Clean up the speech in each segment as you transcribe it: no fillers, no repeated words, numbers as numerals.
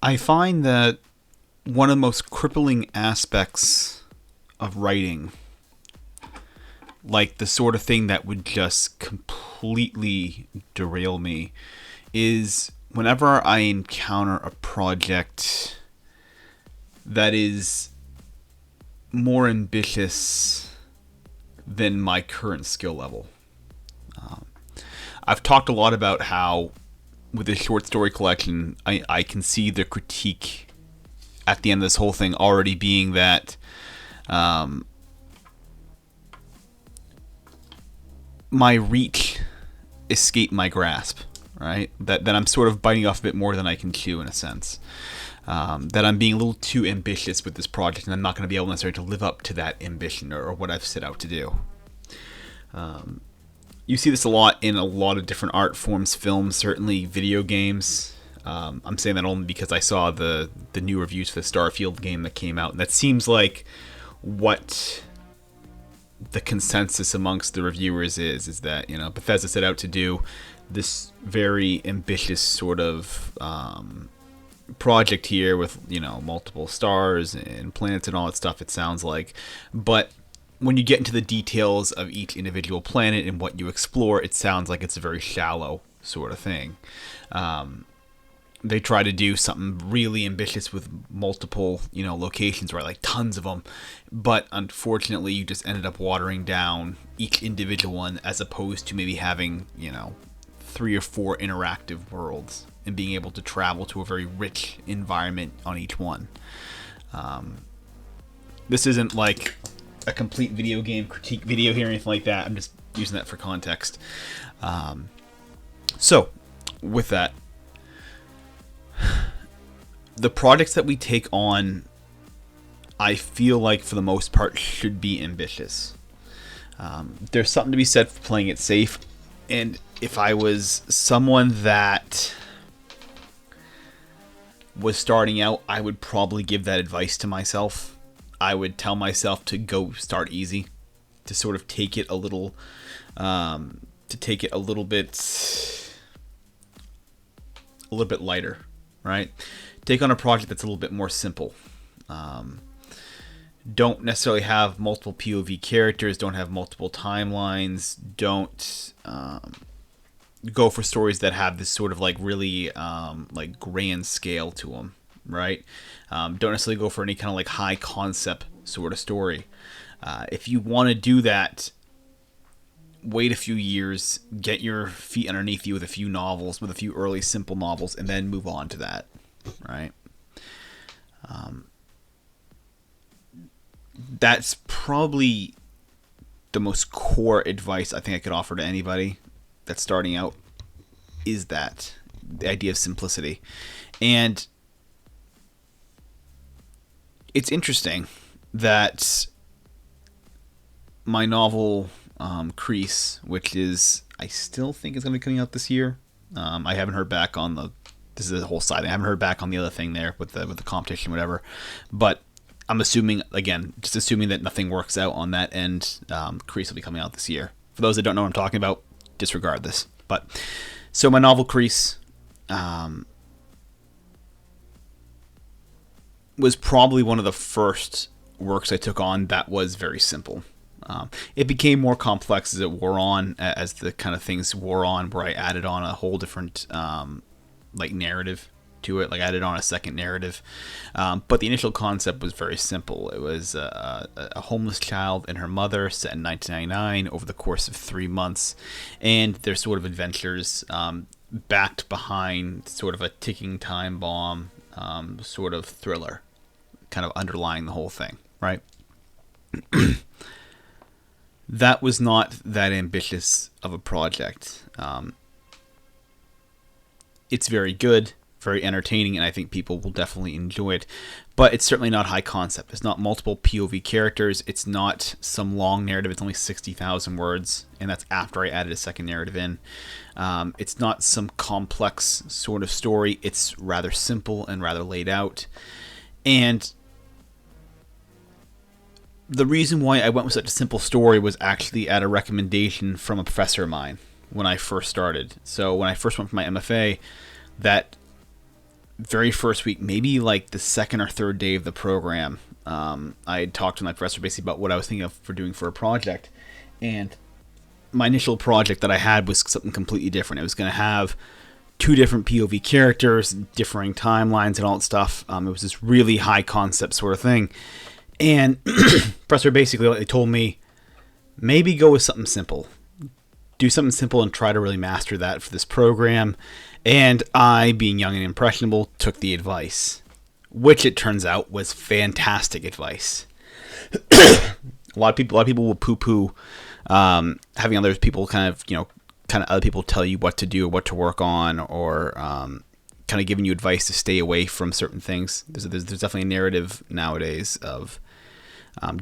I find that one of the most crippling aspects of writing, like the sort of thing that would just completely derail me, is whenever I encounter a project that is more ambitious than my current skill level. I've talked a lot about how with this short story collection, I can see the critique at the end of this whole thing already being that my reach escaped my grasp, right? That I'm sort of biting off a bit more than I can chew in a sense. That I'm being a little too ambitious with this project and I'm not going to be able necessarily to live up to that ambition or what I've set out to do. You see this a lot in a lot of different art forms, films, certainly video games. I'm saying that only because I saw the new reviews for the Starfield game that came out, and that seems like what the consensus amongst the reviewers is that, you know, Bethesda set out to do this very ambitious sort of project here with, you know, multiple stars and planets and all that stuff, it sounds like. But when you get into the details of each individual planet and what you explore, it sounds like it's a very shallow sort of thing. They try to do something really ambitious with multiple, you know, locations, right? Like tons of them. But unfortunately, you just ended up watering down each individual one as opposed to maybe having, you know, 3 or 4 interactive worlds and being able to travel to a very rich environment on each one. This isn't like a complete video game critique video here or anything like that. I'm just using that for context. So, with that, the projects that we take on, I feel like for the most part should be ambitious. There's something to be said for playing it safe, and if I was someone that was starting out, I would probably give that advice to myself. I would tell myself to go start easy, to sort of take it a little, bit lighter, right? Take on a project that's a little bit more simple. Don't necessarily have multiple POV characters. Don't have multiple timelines. Don't go for stories that have this sort of like really like grand scale to them, right? Don't necessarily go for any kind of like high concept sort of story. If you want to do that, wait a few years, get your feet underneath you with a few novels, with a few early simple novels, and then move on to that, right? That's probably the most core advice I think I could offer to anybody that's starting out, is that the idea of simplicity. And it's interesting that my novel Crease, which is, I still think is going to be coming out this year. I haven't heard back on this is a whole side. I haven't heard back on the other thing there with the competition, whatever. But I'm assuming, again, just assuming that nothing works out on that end, Crease will be coming out this year. For those that don't know what I'm talking about, disregard this. But so my novel Crease was probably one of the first works I took on that was very simple. It became more complex as it wore on, as the kind of things wore on, where I added on a whole different like narrative to it, like added on a second narrative. But the initial concept was very simple. It was a homeless child and her mother set in 1999 over the course of 3 months, and their sort of adventures backed behind sort of a ticking time bomb sort of thriller kind of underlying the whole thing, right? That was not that ambitious of a project. It's very good, very entertaining, and I think people will definitely enjoy it. But it's certainly not high concept. It's not multiple POV characters. It's not some long narrative. It's only 60,000 words, and that's after I added a second narrative in. It's not some complex sort of story. It's rather simple and rather laid out. And the reason why I went with such a simple story was actually at a recommendation from a professor of mine when I first started. So when I first went for my MFA, that very first week, maybe like the second or third day of the program, I had talked to my professor basically about what I was thinking of for doing for a project. And my initial project that I had was something completely different. It was going to have two different POV characters, differing timelines and all that stuff. It was this really high concept sort of thing. And professor basically told me, maybe go with something simple. Do something simple and try to really master that for this program. And I, being young and impressionable, took the advice, which it turns out was fantastic advice. a lot of people will poo-poo having other people kind of other people tell you what to do or what to work on, or kind of giving you advice to stay away from certain things. There's definitely a narrative nowadays of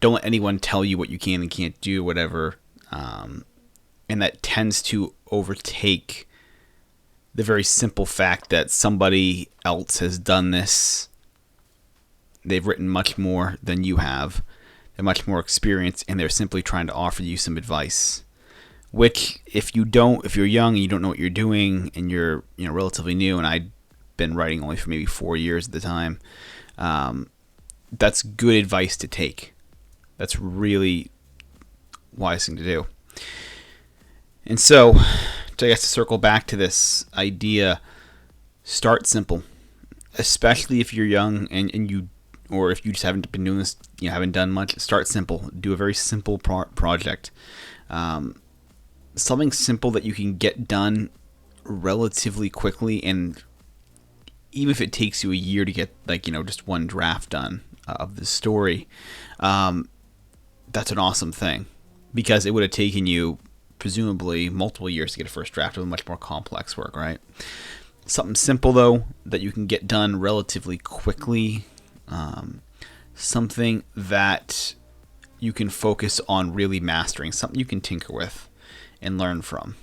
don't let anyone tell you what you can and can't do, whatever. And that tends to overtake the very simple fact that somebody else has done this. They've written much more than you have. They're much more experienced, and they're simply trying to offer you some advice. Which, if you're young and you don't know what you're doing, and you're relatively new, and I'd been writing only for maybe 4 years at the time, that's good advice to take. That's really wise thing to do. And so, I guess to circle back to this idea, start simple, especially if you're young or if you just haven't been doing this, haven't done much. Start simple. Do a very simple project. Something simple that you can get done relatively quickly, and even if it takes you a year to get just one draft done of the story, that's an awesome thing, because it would have taken you presumably multiple years to get a first draft of much more complex work, right? Something simple though that you can get done relatively quickly, something that you can focus on really mastering, something you can tinker with and learn from.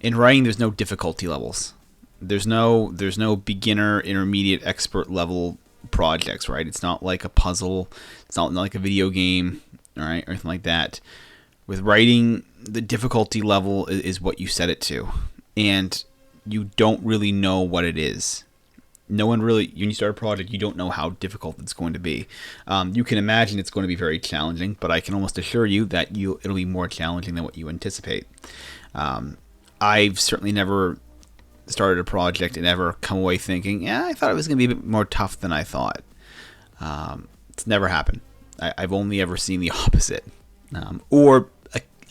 In writing, there's no difficulty levels. There's no beginner, intermediate, expert level projects, right? It's not like a puzzle. It's not like a video game, all right, or anything like that. With writing, the difficulty level is what you set it to, and you don't really know what it is. No one really, when you start a project, you don't know how difficult it's going to be. You can imagine it's going to be very challenging, but I can almost assure you that it'll be more challenging than what you anticipate. I've certainly never started a project and ever come away thinking, I thought it was going to be a bit more tough than I thought. It's never happened. I've only ever seen the opposite. Or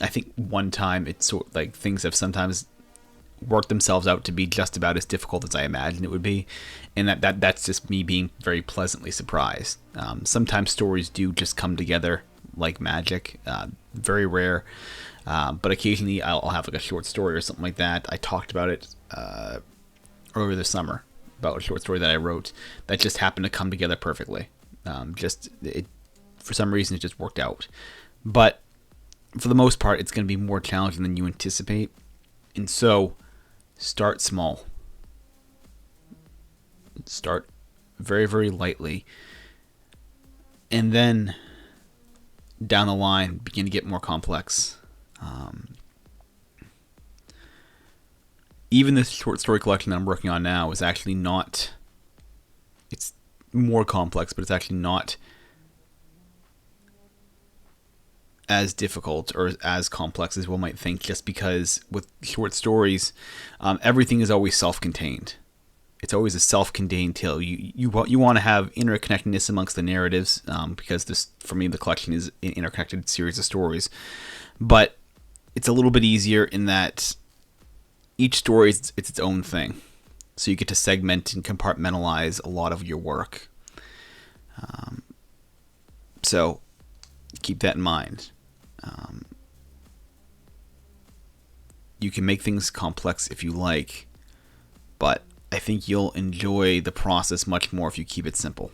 I think one time it's sort of like things have sometimes worked themselves out to be just about as difficult as I imagined it would be, and that's just me being very pleasantly surprised. Sometimes stories do just come together like magic. Very rare, but occasionally I'll have like a short story or something like that. I talked about it earlier this summer about a short story that I wrote that just happened to come together perfectly. For some reason it just worked out. But for the most part, it's going to be more challenging than you anticipate. And so, start small. Start very, very lightly. And then, down the line, begin to get more complex. Even this short story collection that I'm working on now is actually not... It's more complex, but it's actually not as difficult or as complex as one might think, just because with short stories, everything is always self-contained. It's always a self-contained tale. You want to have interconnectedness amongst the narratives, because this, for me, the collection is an interconnected series of stories. But it's a little bit easier in that each story is its own thing. So you get to segment and compartmentalize a lot of your work. So keep that in mind. You can make things complex if you like, but I think you'll enjoy the process much more if you keep it simple.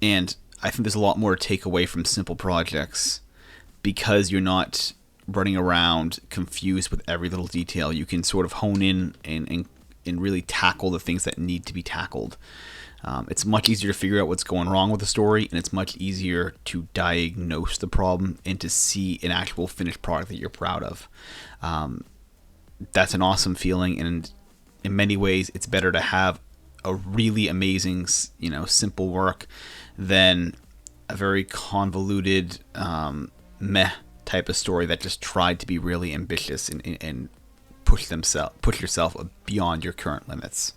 And I think there's a lot more to take away from simple projects, because you're not running around confused with every little detail. You can sort of hone in and really tackle the things that need to be tackled. It's much easier to figure out what's going wrong with the story, and it's much easier to diagnose the problem and to see an actual finished product that you're proud of. That's an awesome feeling, and in many ways it's better to have a really amazing, simple work than a very convoluted, meh type of story that just tried to be really ambitious and push yourself beyond your current limits.